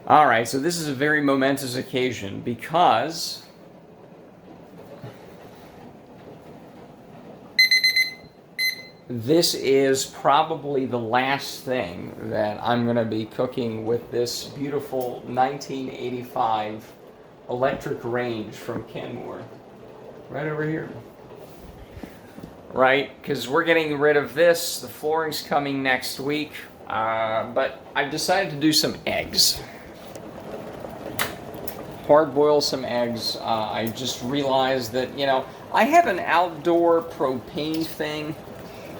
All right, so this is a very momentous occasion because this is probably the last thing that I'm going to be cooking with this beautiful 1985 electric range from Kenmore. Right over here. Right, because we're getting rid of this. The flooring's coming next week. But I've decided to do some eggs. Hard boil some eggs. I just realized that, I have an outdoor propane thing.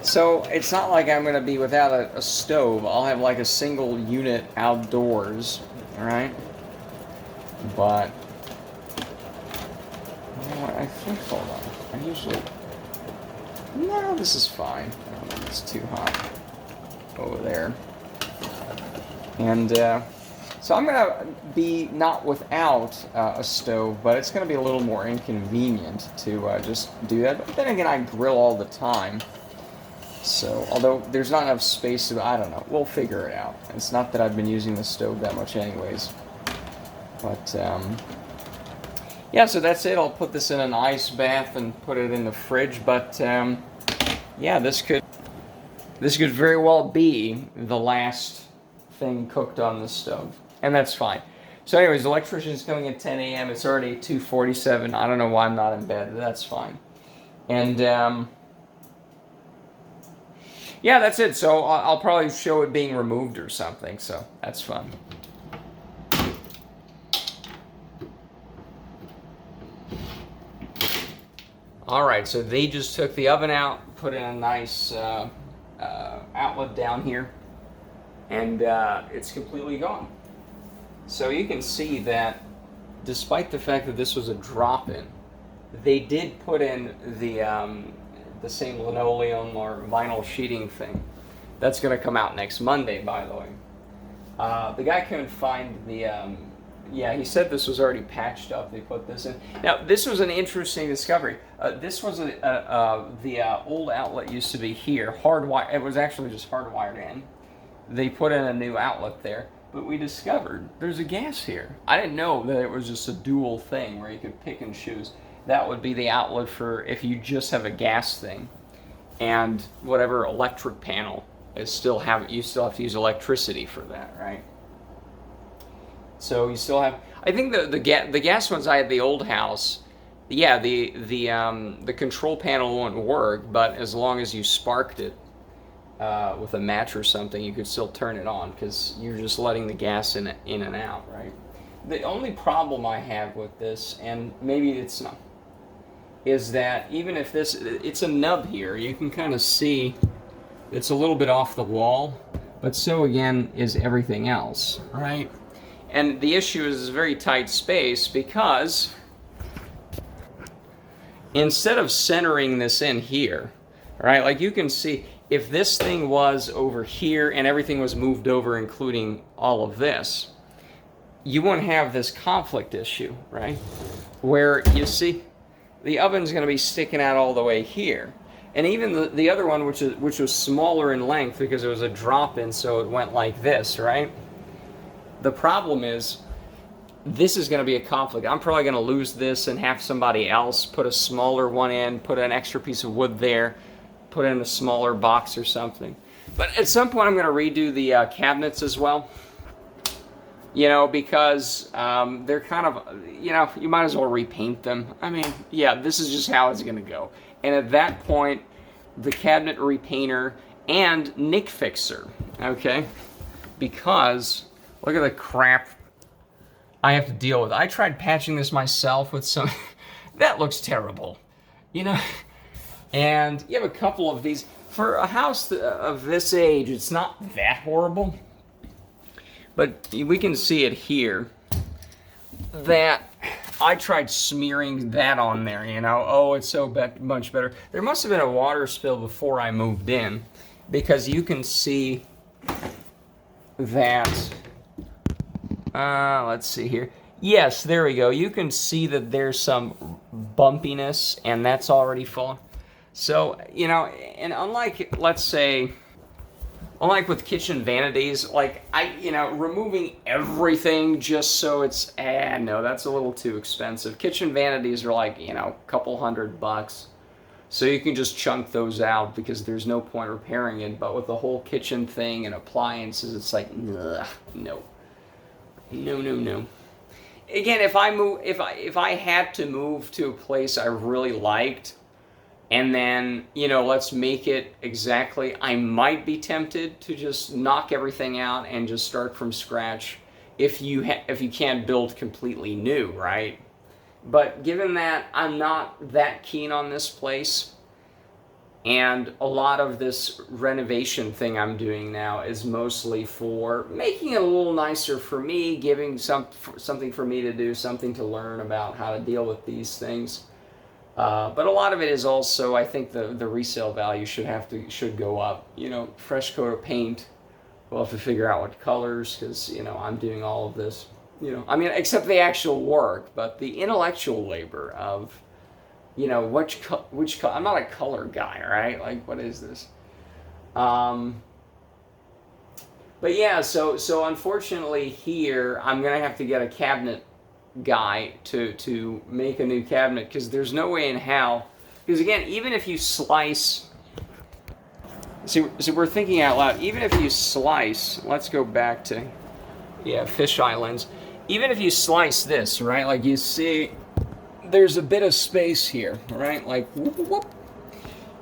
So it's not like I'm going to be without a stove. I'll have like a single unit outdoors. Alright? But, I think, hold on. I usually... No, this is fine. I don't think it's too hot over there. And so I'm going to be not without a stove, but it's going to be a little more inconvenient to just do that. But then again, I grill all the time. So, although there's not enough space to, I don't know. We'll figure it out. It's not that I've been using the stove that much anyways. But, yeah, so that's it. I'll put this in an ice bath and put it in the fridge. But, yeah, this could very well be the last thing cooked on the stove. And that's fine. So anyways, the electrician's coming at 10 a.m. It's already 2:47. I don't know why I'm not in bed, but that's fine. And, yeah, that's it. So I'll probably show it being removed or something. So that's fun. Alright, so they just took the oven out, put in a nice outlet down here, and it's completely gone. So you can see that despite the fact that this was a drop-in, they did put in the same linoleum or vinyl sheeting thing. That's going to come out next Monday, by the way. The guy couldn't find the... yeah, he said this was already patched up. They put this in. Now, this was an interesting discovery. This was the old outlet used to be here, hardwired. It was actually just hardwired in. They put in a new outlet there, but we discovered there's a gas here. I didn't know that it was just a dual thing where you could pick and choose. That would be the outlet for if you just have a gas thing, and whatever electric panel is you still have to use electricity for that, right? So you still have. I think the gas ones I had at the old house. Yeah, the control panel wouldn't work, but as long as you sparked it with a match or something, you could still turn it on because you're just letting the gas in and out, right? The only problem I have with this, and maybe it's not, is that even if it's a nub here, you can kind of see it's a little bit off the wall, but so again is everything else, right? And the issue is it's a very tight space because instead of centering this in here, right, like you can see, if this thing was over here and everything was moved over, including all of this, you wouldn't have this conflict issue, right? Where you see the oven's going to be sticking out all the way here. And even the other one, which was smaller in length because it was a drop-in, so it went like this, right? The problem is, this is going to be a conflict. I'm probably going to lose this and have somebody else put a smaller one in, put an extra piece of wood there, put in a smaller box or something. But at some point I'm going to redo the cabinets as well. Because they're kind of, you might as well repaint them. I mean, yeah, this is just how it's going to go. And at that point, the cabinet repainter and nick fixer, okay? Because look at the crap I have to deal with. I tried patching this myself with some... that looks terrible, And you have a couple of these. For a house of this age, it's not that horrible. But we can see it here that I tried smearing that on there, Oh, it's so much better. There must have been a water spill before I moved in, because you can see that... let's see here. Yes, there we go. You can see that there's some bumpiness, and that's already fallen. So, and unlike, let's say, Unlike with kitchen vanities, like removing everything just so it's, no, that's a little too expensive. Kitchen vanities are like, a couple $100. So you can just chunk those out because there's no point repairing it. But with the whole kitchen thing and appliances, it's like, ugh, no. No, no, no. Again, if I had to move to a place I really liked, and then, let's make it exactly, I might be tempted to just knock everything out and just start from scratch if you can't build completely new, right? But given that I'm not that keen on this place, and a lot of this renovation thing I'm doing now is mostly for making it a little nicer for me, giving something for me to do, something to learn about how to deal with these things. But a lot of it is also, I think the resale value should go up. Fresh coat of paint. We'll have to figure out what colors, because I'm doing all of this. Except the actual work, but the intellectual labor of, which I'm not a color guy, right? Like, what is this? But yeah, so unfortunately here I'm gonna have to get a cabinet guy to make a new cabinet, because there's no way in hell, because again, even if you slice, so we're thinking out loud, even if you slice, let's go back to fisheye lens, even if you slice this, right, like you see there's a bit of space here, right, like whoop, whoop.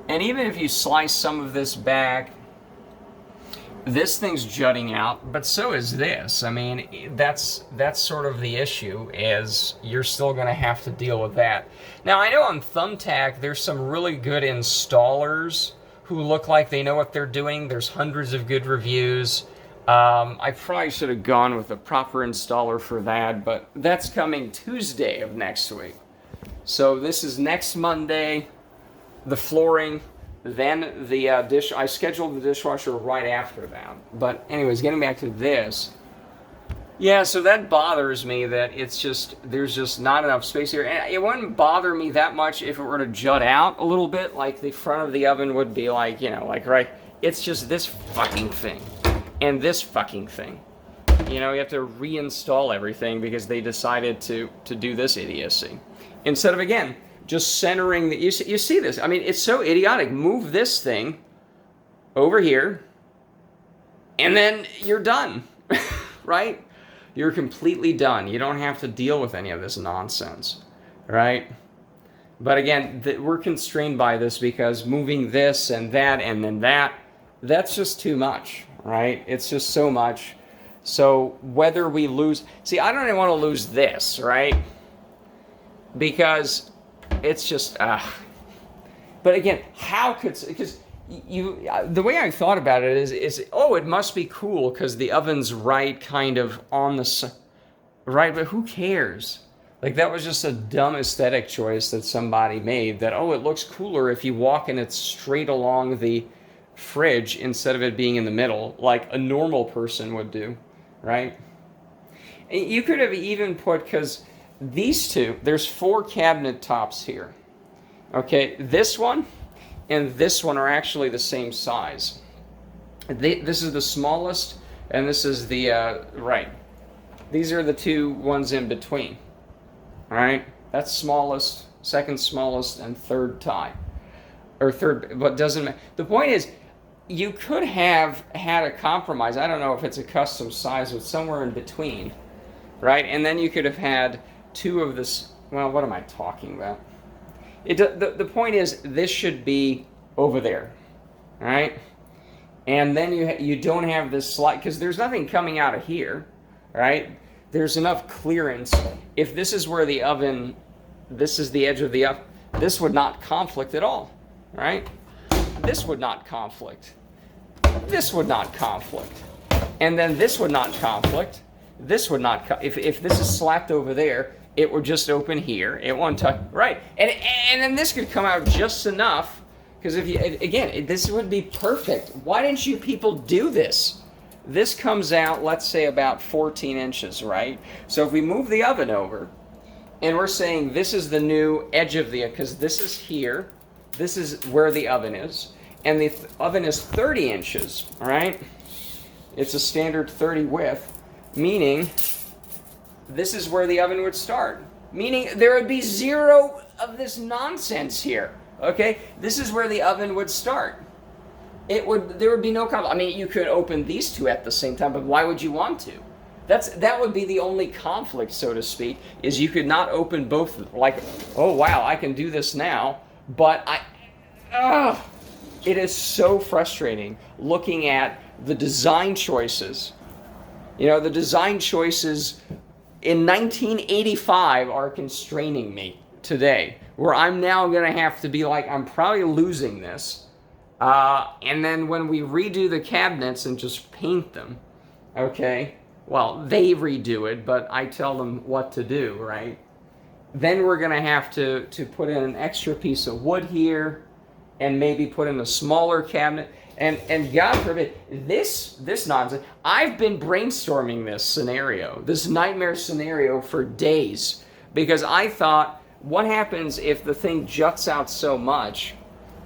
And even if you slice some of this back, this thing's jutting out, but so is this. I mean, that's sort of the issue, is you're still going to have to deal with that. Now, I know on Thumbtack, there's some really good installers who look like they know what they're doing. There's hundreds of good reviews. I probably should have gone with a proper installer for that, but that's coming Tuesday of next week. So this is next Monday, the flooring. Then the dish, I scheduled the dishwasher right after that. But anyways, getting back to this. Yeah, so that bothers me that there's just not enough space here. And it wouldn't bother me that much if it were to jut out a little bit, like the front of the oven would be like, right. It's just this fucking thing. And this fucking thing. You have to reinstall everything because they decided to do this idiocy. Instead of, again, just centering you see this. I mean, it's so idiotic. Move this thing over here, and then you're done, right? You're completely done. You don't have to deal with any of this nonsense, right? But again, we're constrained by this because moving this and then that's just too much, right? It's just so much. So whether we lose... See, I don't even want to lose this, right? Because... it's just, but again, how could, because the way I thought about it is it must be cool because the oven's right kind of on the, right, but who cares? Like, that was just a dumb aesthetic choice that somebody made, that, it looks cooler if you walk and it's straight along the fridge instead of it being in the middle, like a normal person would do, right? And you could have even put, because these two, there's 4 cabinet tops here. Okay, this one and this one are actually the same size. This is the smallest, and this is the, right. These are the 2 ones in between. All right, that's smallest, second smallest, and third tie. Or third, but doesn't matter. The point is, you could have had a compromise. I don't know if it's a custom size, but somewhere in between, right? And then you could have had 2 of this. Well, what am I talking about? The point is, this should be over there, all right? And then you don't have this slide, because there's nothing coming out of here, right? There's enough clearance. If this is where the oven, this is the edge of the oven, this would not conflict at all, right? This would not conflict. This would not conflict. And then this would not conflict. This would not, if this is slapped over there, it would just open here. It won't touch, right? And then this could come out just enough, because if you, again, this would be perfect. Why didn't you people do this? This comes out, let's say, about 14 inches, right? So if we move the oven over, and we're saying this is the new edge of the, because this is here, this is where the oven is, and the oven is 30 inches, all right? It's a standard 30 width, meaning this is where the oven would start. Meaning there would be zero of this nonsense here, okay? This is where the oven would start. There would be no conflict. I mean, you could open these two at the same time, but why would you want to? That would be the only conflict, so to speak, is you could not open both, like, oh wow, I can do this now, but it is so frustrating looking at the design choices. You know, the design choices in 1985 are constraining me today, where I'm now going to have to be like, I'm probably losing this. And then when we redo the cabinets and just paint them, okay, well, they redo it, but I tell them what to do, right? Then we're going to have to put in an extra piece of wood here and maybe put in a smaller cabinet. And God forbid, this nonsense, I've been brainstorming this scenario, this nightmare scenario for days, because I thought, what happens if the thing juts out so much?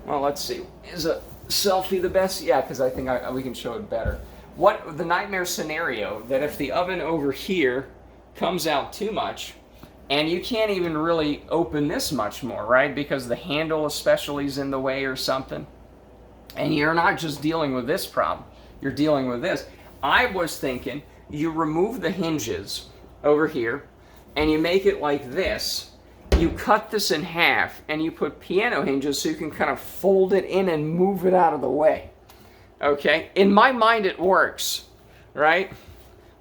Well, let's see. Is a selfie the best? Yeah, because I think we can show it better. What the nightmare scenario that if the oven over here comes out too much, and you can't even really open this much more, right? Because the handle especially is in the way or something. And you're not just dealing with this problem, you're dealing with this. I was thinking you remove the hinges over here and you make it like this. You cut this in half and you put piano hinges so you can kind of fold it in and move it out of the way. Okay? In my mind it works, right?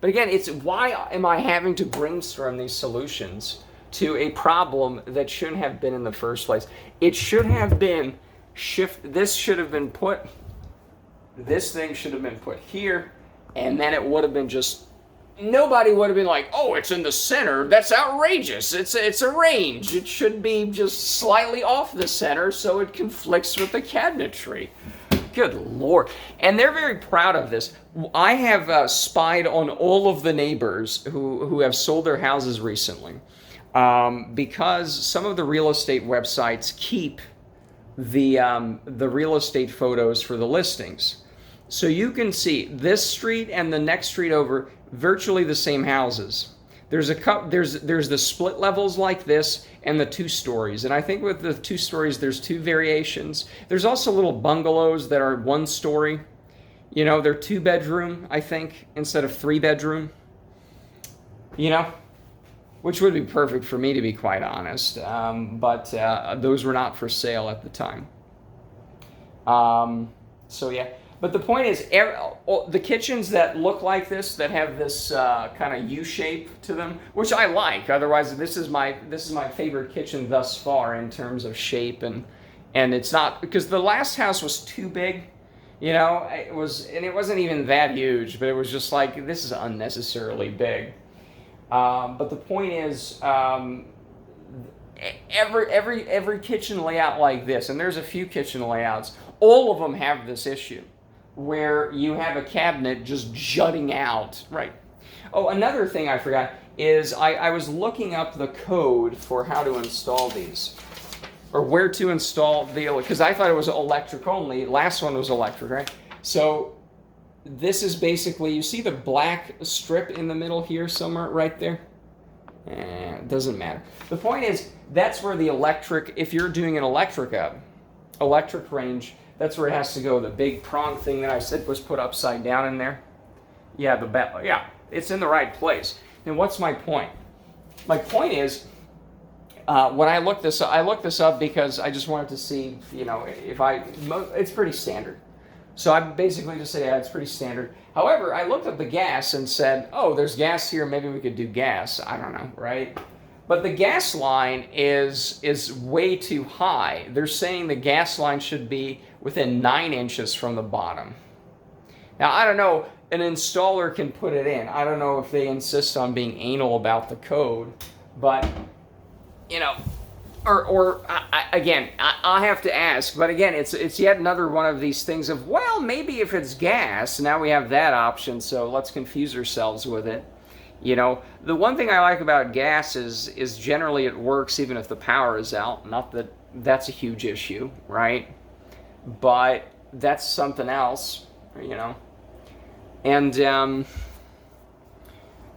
But again, it's why am I having to brainstorm these solutions to a problem that shouldn't have been in the first place? It should have been this should have been put, this thing should have been put here, and then it would have been just, nobody would have been like, oh, it's in the center, that's outrageous, it's a range, it should be just slightly off the center so it conflicts with the cabinetry. Good Lord. And they're very proud of this. I have spied on all of the neighbors who have sold their houses recently, because some of the real estate websites keep the real estate photos for the listings. So you can see this street and the next street over, virtually the same houses. There's the split levels like this and the 2 stories. And I think with the 2 stories, there's 2 variations. There's also little bungalows that are 1 story. You know, they're 2 bedroom, I think, instead of 3 bedroom. You know, which would be perfect for me, to be quite honest. But those were not for sale at the time. So yeah. But the point is, the kitchens that look like this, that have this kind of U shape to them, which I like. Otherwise, this is my favorite kitchen thus far in terms of shape, and it's not, because the last house was too big. You know, it wasn't even that huge, but it was just like, this is unnecessarily big. But the point is, every kitchen layout like this, and there's a few kitchen layouts, all of them have this issue, where you have a cabinet just jutting out, right? Oh, another thing I forgot is I was looking up the code for how to install these, or where to install because I thought it was electric only. Last one was electric, right? So this is basically, you see the black strip in the middle here somewhere, right there? It doesn't matter. The point is, that's where the electric, if you're doing an electric range, that's where it has to go. The big prong thing that I said was put upside down in there. Yeah, it's in the right place. And what's my point? My point is, when I looked this up because I just wanted to see, you know, it's pretty standard. So I basically just say, yeah, it's pretty standard. However, I looked up the gas and said, oh, there's gas here, maybe we could do gas. I don't know, right? But the gas line is way too high. They're saying the gas line should be within 9 inches from the bottom. Now, I don't know, an installer can put it in. I don't know if they insist on being anal about the code, but, you know, again, I have to ask, but again, it's yet another one of these things of, well, maybe if it's gas, now we have that option, so let's confuse ourselves with it. You know, the one thing I like about gas is generally it works even if the power is out. Not that that's a huge issue, right? But that's something else, you know. And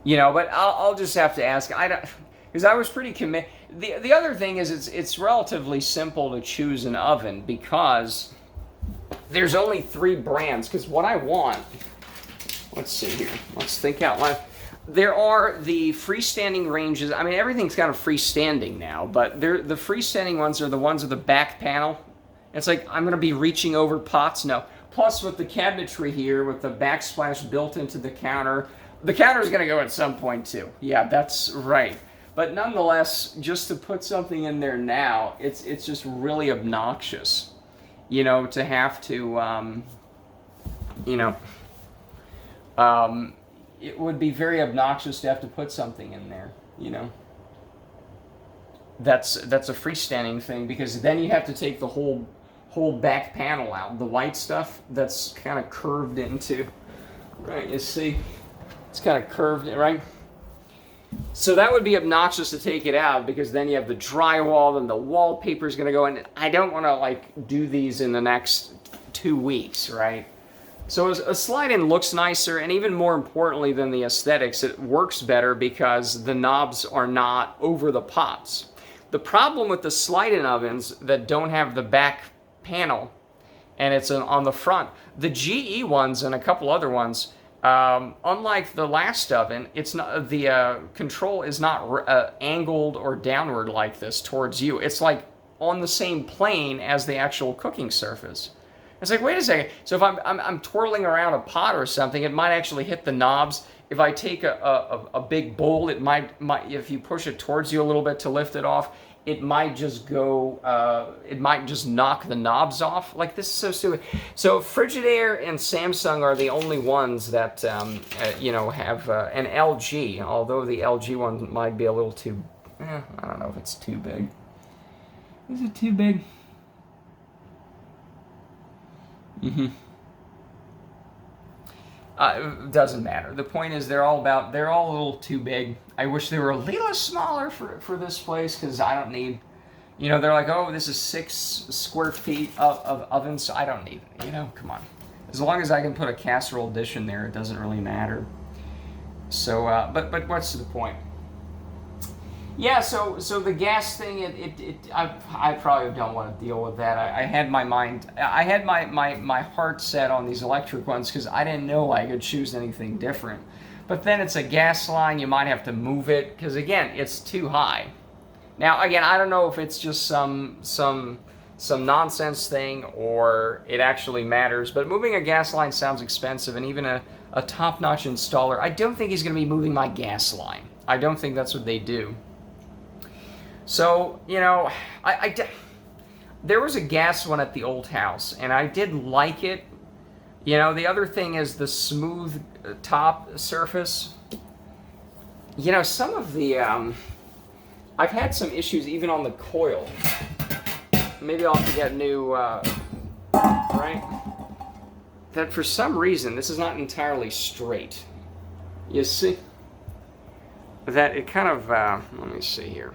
you know, but I'll just have to ask. I don't, because I was pretty committed. The other thing is it's relatively simple to choose an oven because there's only 3 brands. Because what I want, let's see here, let's think out loud. There are the freestanding ranges. I mean, everything's kind of freestanding now, but the freestanding ones are the ones with the back panel. It's like I'm going to be reaching over pots. No. Plus, with the cabinetry here, with the backsplash built into the counter is going to go at some point too. Yeah, that's right. But nonetheless, just to put something in there now, it's just really obnoxious, you know, to have to, you know, it would be very obnoxious to have to put something in there, you know. That's a freestanding thing, because then you have to take the whole back panel out, the white stuff that's kind of curved into, right? You see, it's kind of curved, right? So that would be obnoxious to take it out, because then you have the drywall and the wallpaper is going to go in. I don't want to like do these in the next 2 weeks, right? So a slide-in looks nicer, and even more importantly than the aesthetics, it works better because the knobs are not over the pots. The problem with the slide-in ovens that don't have the back panel and it's on the front, the GE ones and a couple other ones, unlike the last oven, it's not, the control is not angled or downward like this towards you. It's like on the same plane as the actual cooking surface. It's like, wait a second. So if I'm twirling around a pot or something, it might actually hit the knobs. If I take a big bowl, it might if you push it towards you a little bit to lift it off, it might just go. It might just knock the knobs off. Like, this is so stupid. So Frigidaire and Samsung are the only ones that you know, have an LG. Although the LG one might be a little too. I don't know if it's too big. Is it too big? It doesn't matter. The point is they're all a little too big. I wish they were a little smaller for this place, because I don't need, you know, they're like, oh, this is 6 square feet of oven, so I don't need it, you know, come on. As long as I can put a casserole dish in there, it doesn't really matter. So, but what's the point? Yeah, so the gas thing, I probably don't want to deal with that. I had my heart set on these electric ones because I didn't know I could choose anything different. But then it's a gas line, you might have to move it, because again, it's too high. Now, again, I don't know if it's just some nonsense thing or it actually matters, but moving a gas line sounds expensive, and even a top-notch installer, I don't think he's going to be moving my gas line. I don't think that's what they do. So, you know, there was a gas one at the old house, and I did like it. You know, the other thing is the smooth top surface. You know, some of the, I've had some issues even on the coil. Maybe I'll have to get new, right? That for some reason, this is not entirely straight. You see? That it kind of, let me see here.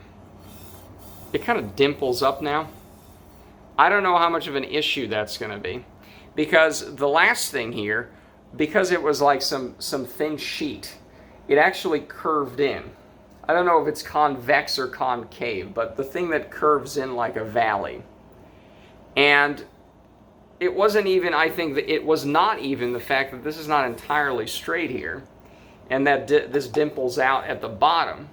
It kind of dimples up now. I don't know how much of an issue that's going to be, because the last thing here, because it was like some thin sheet, it actually curved in. I don't know if it's convex or concave, but the thing that curves in like a valley. And it wasn't even, I think that it was not even the fact that this is not entirely straight here, and that this dimples out at the bottom.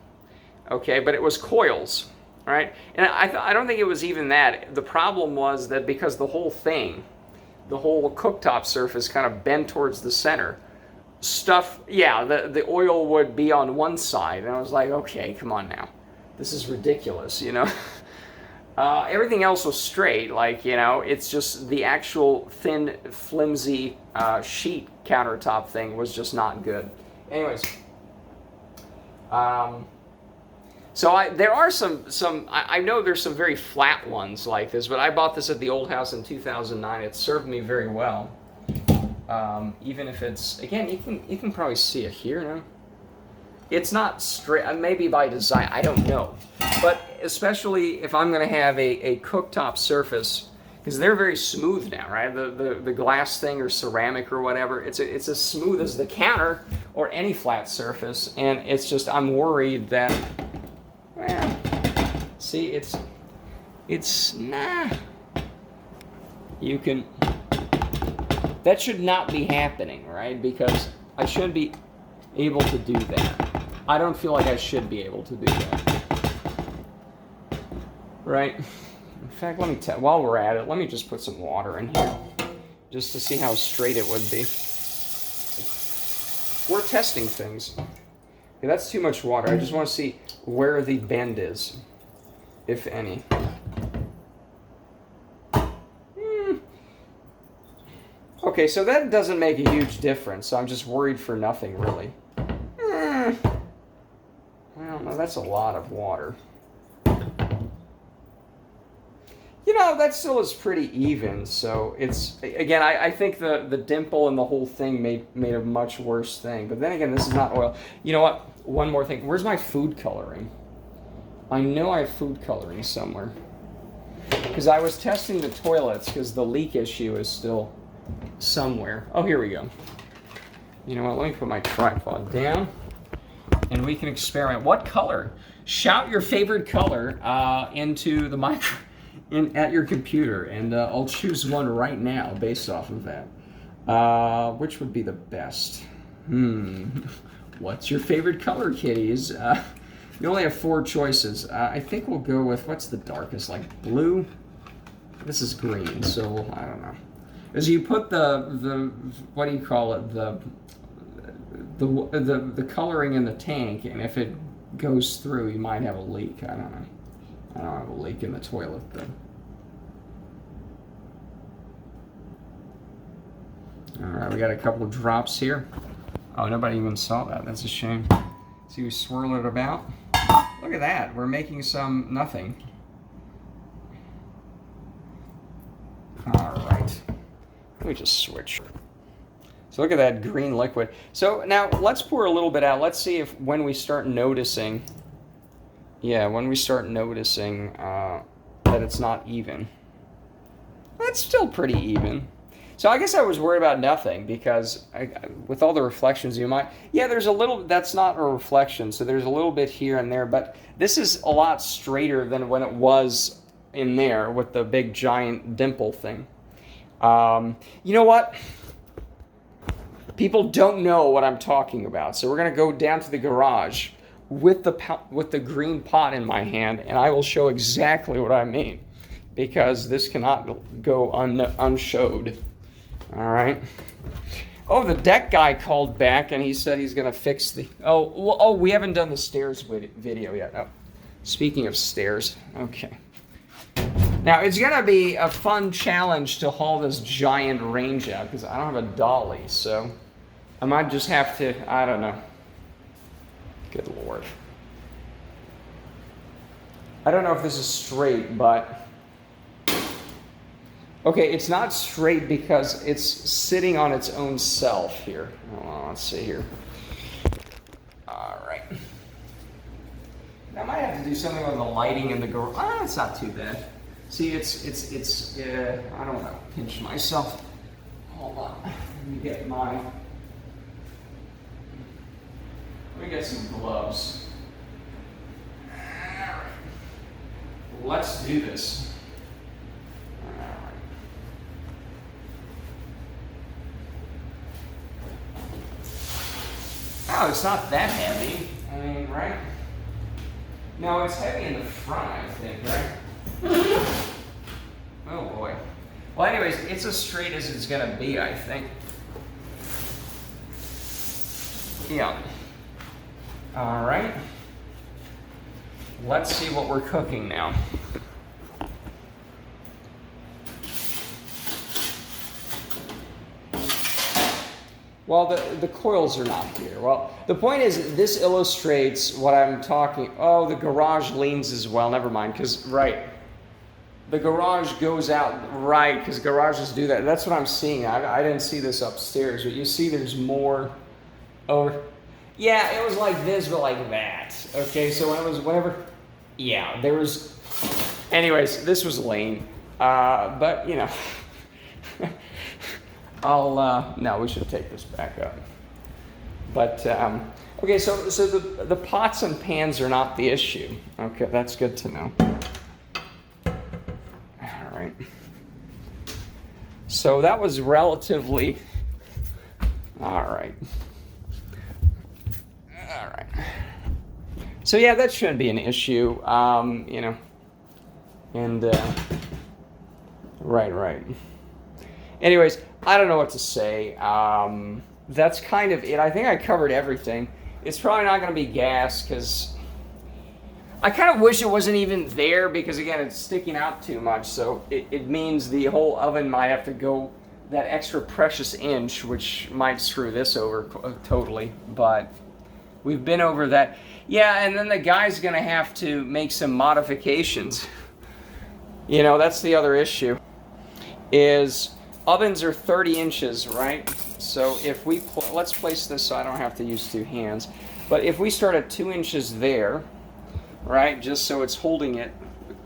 Okay, but it was coils. Right? And I don't think it was even that. The problem was that because the whole thing, the whole cooktop surface kind of bent towards the center, stuff, yeah, the oil would be on one side. And I was like, okay, come on now. This is ridiculous, you know? Everything else was straight, like, you know, it's just the actual thin, flimsy sheet countertop thing was just not good. Anyways, so there are some I know there's some very flat ones like this, but I bought this at the old house in 2009. It served me very well. Even if it's, again, you can probably see it here now. It's not straight, maybe by design, I don't know. But especially if I'm going to have a cooktop surface, because they're very smooth now, right? The glass thing or ceramic or whatever, it's as smooth as the counter or any flat surface, and it's just, I'm worried that, well, see, it's nah. You can, that should not be happening, right? Because I shouldn't be able to do that. I don't feel like I should be able to do that. Right? In fact, let me while we're at it, let me just put some water in here just to see how straight it would be. We're testing things. Okay, that's too much water. I just want to see where the bend is, if any. Okay, so that doesn't make a huge difference, so I'm just worried for nothing, really. Well, no, that's a lot of water. You know, that still is pretty even, so it's, again, I think the dimple and the whole thing made a much worse thing. But then again, this is not oil. You know what? One more thing. Where's my food coloring? I know I have food coloring somewhere. Because I was testing the toilets, because the leak issue is still somewhere. Oh, here we go. You know what? Let me put my tripod down, and we can experiment. What color? Shout your favorite color into the micro. At your computer, and I'll choose one right now based off of that. Which would be the best? What's your favorite color, kitties? You only have 4 choices. I think we'll go with, what's the darkest, like blue? This is green, so I don't know. As you put the what do you call it, the coloring in the tank, and if it goes through, you might have a leak. I don't know. I don't have a leak in the toilet, though. All right, we got a couple of drops here. Oh, nobody even saw that. That's a shame. See, we swirl it about. Look at that. We're making some nothing. All right. Let me just switch. So look at that green liquid. So now let's pour a little bit out. Let's see if when we start noticing. Yeah, when we start noticing that it's not even. That's still pretty even. So I guess I was worried about nothing because with all the reflections you might... Yeah, there's a little... That's not a reflection, so there's a little bit here and there, but this is a lot straighter than when it was in there with the big giant dimple thing. You know what? People don't know what I'm talking about, so we're going to go down to the garage with the green pot in my hand, and I will show exactly what I mean, because this cannot go unshowed. All right. Oh, the deck guy called back, and he said he's going to fix the... Oh, we haven't done the stairs video yet. Oh, speaking of stairs, okay. Now, it's going to be a fun challenge to haul this giant range out, because I don't have a dolly, so I might just have to, I don't know. Good Lord. I don't know if this is straight, but... Okay, it's not straight because it's sitting on its own self here. Hold on, let's see here. All right. I might have to do something with the lighting in the garage. It's not too bad. See, it's I don't know, pinch myself. Hold on, let me get some gloves. All right. Let's do this. Oh, it's not that heavy. I mean, right? No, it's heavy in the front, I think, right? Oh, boy. Well, anyways, it's as straight as it's going to be, I think. Yeah. All right. Let's see what we're cooking now. Well, the coils are not here. Well, the point is, this illustrates what I'm talking... Oh, the garage leans as well. Never mind, because, right. The garage goes out, right, because garages do that. That's what I'm seeing. I didn't see this upstairs, but you see there's more over... Yeah, it was like this, but like that. Okay, so whenever... Yeah, there was... Anyways, this was lame. But, you know, no, we should take this back up. But, okay, so the pots and pans are not the issue. Okay, that's good to know. All right. So that was relatively, all right. All right. So yeah, that shouldn't be an issue, you know, and, right. Anyways, I don't know what to say. That's kind of it. I think I covered everything. It's probably not going to be gas because I kind of wish it wasn't even there because, again, it's sticking out too much. So it means the whole oven might have to go that extra precious inch, which might screw this over totally. But we've been over that. Yeah, and then the guy's going to have to make some modifications. You know, that's the other issue, is ovens are 30 inches, right? So if we, let's place this so I don't have to use two hands. But if we start at 2 inches there, right, just so it's holding it,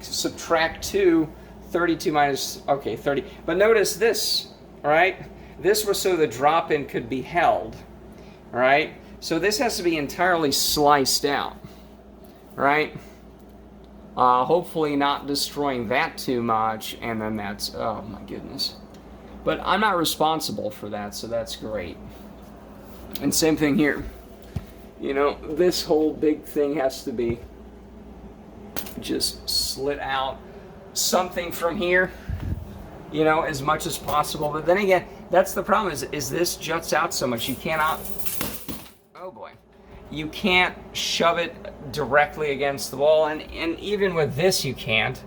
subtract 2, 32 minus, okay, 30. But notice this, right? This was so the drop-in could be held, right? So this has to be entirely sliced out, right? Hopefully not destroying that too much, and then that's, oh my goodness. But I'm not responsible for that, so that's great. And same thing here. You know, this whole big thing has to be just slit out something from here, you know, as much as possible. But then again, that's the problem, is this juts out so much you cannot, oh boy, you can't shove it directly against the wall, and even with this you can't,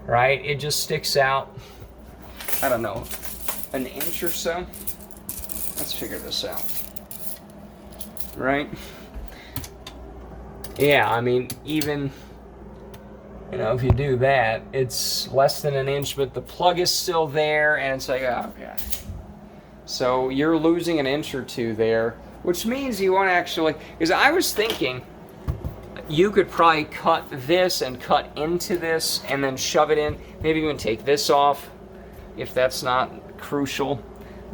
right? It just sticks out, I don't know, an inch or so. Let's figure this out, right? Yeah, I mean, even, you know, if you do that, it's less than an inch, but the plug is still there, and it's like, oh god. So you're losing an inch or two there, which means you won't actually, because I was thinking you could probably cut this and cut into this and then shove it in, maybe even take this off if that's not crucial.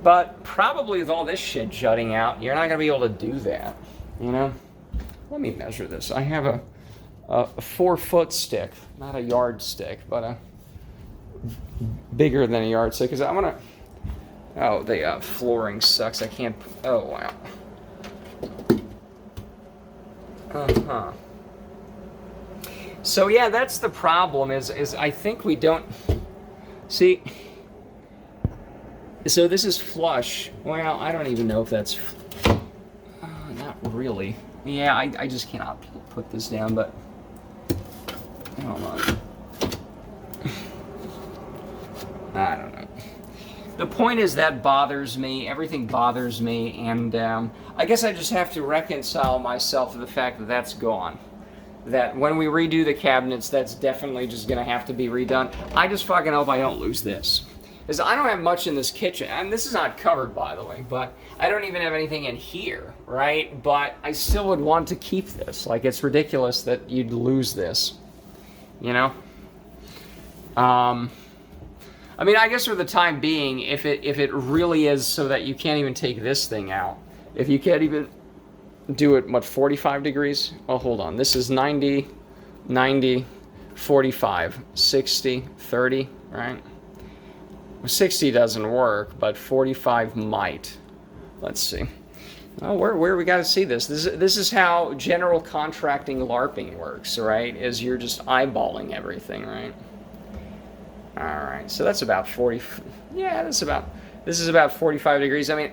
But probably with all this shit jutting out, you're not going to be able to do that, you know? Let me measure this. I have a 4-foot stick, not a yardstick, but a bigger than a yardstick, because I'm going to, oh, the flooring sucks. I can't, oh, wow. Uh-huh. So yeah, that's the problem, is I think we don't, see, so this is flush. Well, I don't even know if that's, not really. Yeah, I just cannot put this down, but, hold on. I don't know. The point is that bothers me, everything bothers me, and I guess I just have to reconcile myself to the fact that that's gone. That when we redo the cabinets, that's definitely just going to have to be redone. I just fucking hope I don't lose this. Because I don't have much in this kitchen, and this is not covered, by the way, but I don't even have anything in here, right? But I still would want to keep this. Like, it's ridiculous that you'd lose this, you know? I mean, I guess for the time being, if it really is so that you can't even take this thing out, if you can't even do it, what, 45 degrees? Oh, hold on. This is 90, 90, 45, 60, 30, right? 60 doesn't work, but 45 might. Let's see. Oh, where we got to see this? This is how general contracting LARPing works, right? Is you're just eyeballing everything, right? All right, so that's about 40. Yeah, this is about 45 degrees. I mean,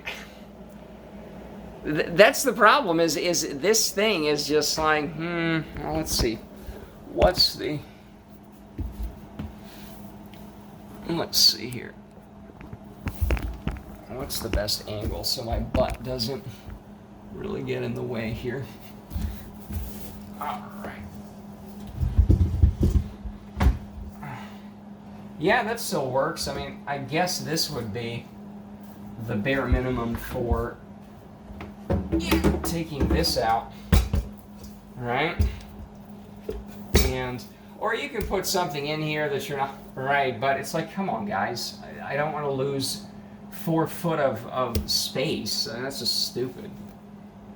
that's the problem. Is this thing is just like, well, let's see. Let's see here. What's the best angle so my butt doesn't really get in the way here? All right. Yeah, that still works. I mean, I guess this would be the bare minimum for taking this out, right? And or you can put something in here that you're not right. But it's like, come on, guys, I don't want to lose 4 foot of space. That's just stupid,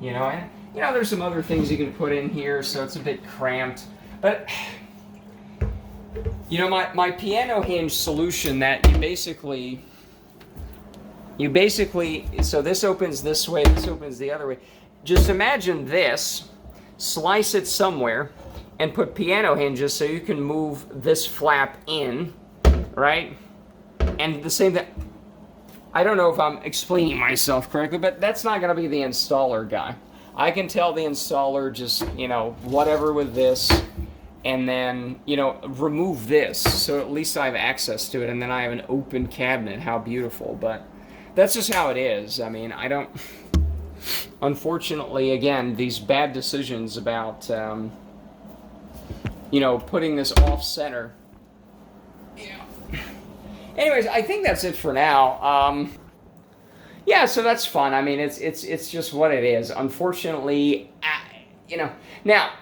you know. And you know, there's some other things you can put in here, so it's a bit cramped. But you know, my piano hinge solution that you basically, so this opens this way, this opens the other way. Just imagine this, slice it somewhere, and put piano hinges so you can move this flap in, right? And the same thing, I don't know if I'm explaining myself correctly, but that's not gonna be the installer guy. I can tell the installer just, you know, whatever with this, and then, you know, remove this, so at least I have access to it, and then I have an open cabinet. How beautiful. But that's just how it is. I mean, I don't, unfortunately, again, these bad decisions about, you know, putting this off center. Yeah. Anyways, I think that's it for now. Yeah, so that's fun. I mean, it's just what it is. Unfortunately, you know, now,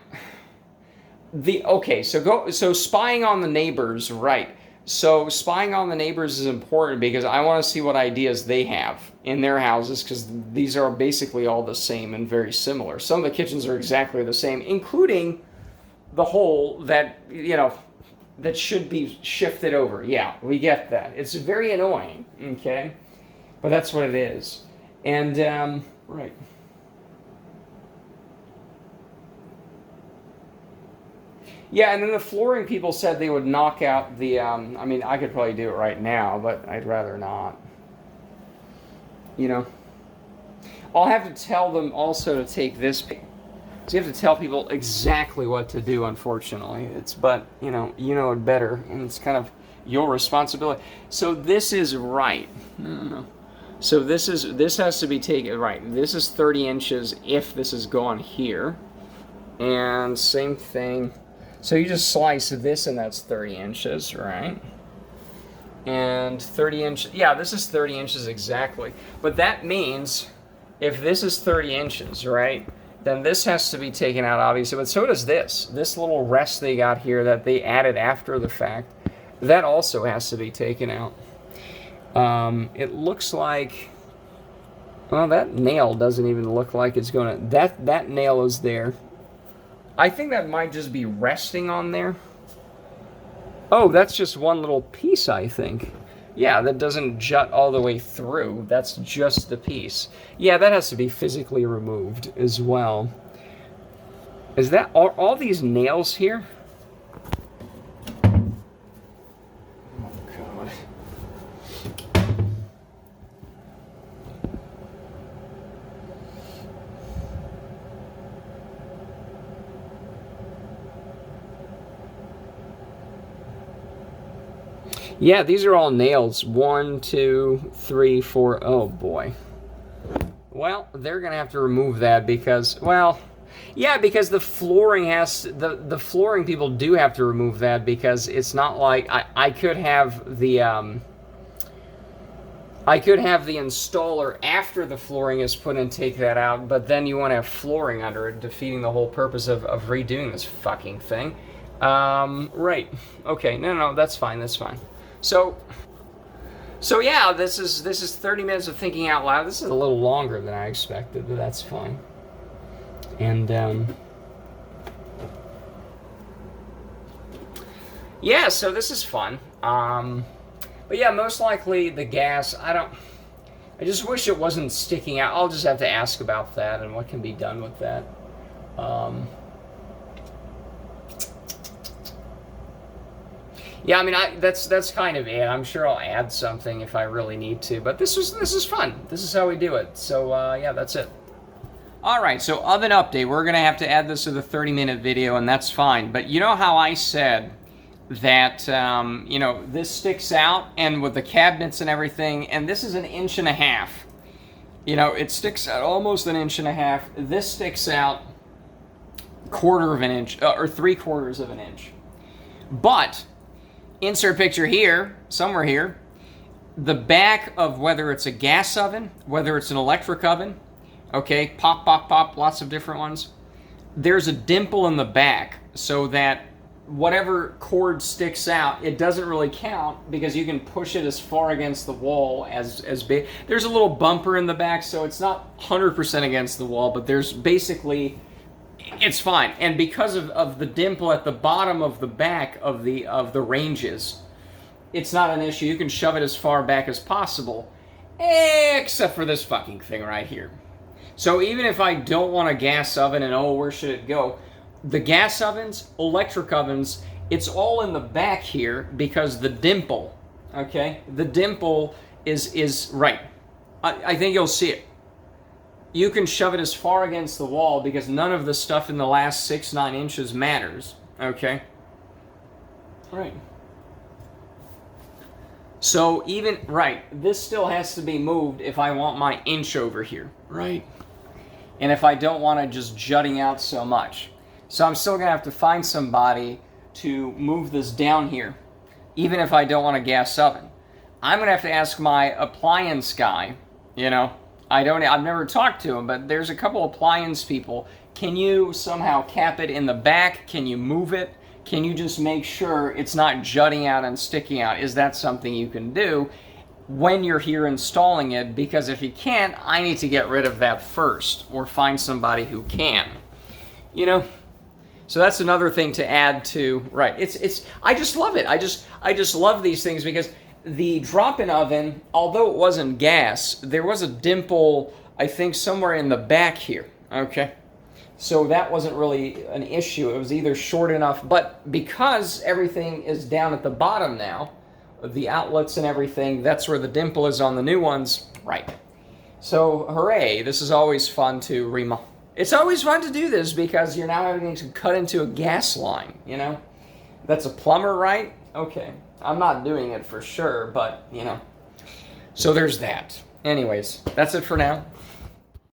so spying on the neighbors, right? So spying on the neighbors is important because I want to see what ideas they have in their houses, because these are basically all the same and very similar. Some of the kitchens are exactly the same, including the hole that, you know, that should be shifted over. Yeah, we get that. It's very annoying, okay? But that's what it is. And, right. Yeah, and then the flooring people said they would knock out the, I mean, I could probably do it right now, but I'd rather not. You know? I'll have to tell them also to take this. So you have to tell people exactly what to do, unfortunately. But, you know it better, and it's kind of your responsibility. So this is right. No. So this has to be taken, right. This is 30 inches if this is gone here. And same thing. So you just slice this, and that's 30 inches, right? And 30 inches, yeah, this is 30 inches exactly. But that means if this is 30 inches, right, then this has to be taken out, obviously. But so does this. This little rest they got here that they added after the fact, that also has to be taken out. It looks like, well, that nail doesn't even look like it's gonna, that nail is there. I think that might just be resting on there. Oh, that's just one little piece, I think. Yeah, that doesn't jut all the way through. That's just the piece. Yeah, that has to be physically removed as well. Is that all these nails here? Oh, God. Yeah, these are all nails. 1, 2, 3, 4. Oh boy. Well, they're gonna have to remove that because, well, yeah, because the flooring has the flooring people do have to remove that, because it's not like I could have the installer after the flooring is put in take that out, but then you want to have flooring under it, defeating the whole purpose of redoing this fucking thing. Right. Okay. No, that's fine. That's fine. So yeah, this is 30 minutes of thinking out loud. This is a little longer than I expected, but that's fine. And yeah, so this is fun. But yeah, most likely the gas, I just wish it wasn't sticking out. I'll just have to ask about that and what can be done with that. Yeah, I mean, that's kind of it. I'm sure I'll add something if I really need to, but this is fun. This is how we do it. So yeah, that's it. All right, so oven update. We're gonna have to add this to the 30-minute video, and that's fine. But you know how I said that you know, this sticks out, and with the cabinets and everything, and this is 1.5 inches. You know, it sticks out almost 1.5 inches. This sticks out 1/4 inch or 3/4 inch. But insert picture here, somewhere here, the back of whether it's a gas oven, whether it's an electric oven, okay, pop, lots of different ones. There's a dimple in the back so that whatever cord sticks out, it doesn't really count because you can push it as far against the wall as big. There's a little bumper in the back, so it's not 100% against the wall, but there's basically, it's fine. And because of the dimple at the bottom of the back of the ranges, it's not an issue. You can shove it as far back as possible, except for this fucking thing right here. So even if I don't want a gas oven and, oh, where should it go? The gas ovens, electric ovens, it's all in the back here because the dimple, okay? The dimple is right. I think you'll see it. You can shove it as far against the wall because none of the stuff in the last 6-9 inches matters, okay? Right. So even, right, this still has to be moved if I want my inch over here, right? And if I don't want it just jutting out so much. So I'm still going to have to find somebody to move this down here, even if I don't want a gas oven. I'm going to have to ask my appliance guy, you know. I've never talked to him, but there's a couple appliance people. Can you somehow cap it in the back? Can you move it? Can you just make sure it's not jutting out and sticking out? Is that something you can do when you're here installing it? Because if you can't, I need to get rid of that first or find somebody who can. You know? So that's another thing to add to, right. I just love it. I just love these things because the drop-in oven, although it wasn't gas, there was a dimple, I think, somewhere in the back here, okay? So that wasn't really an issue. It was either short enough, but because everything is down at the bottom now, the outlets and everything, that's where the dimple is on the new ones, right. So, hooray, this is always fun to remodel. It's always fun to do this because you're now having to cut into a gas line, you know? That's a plumber, right? Okay. I'm not doing it for sure, but, you know. So there's that. Anyways, that's it for now.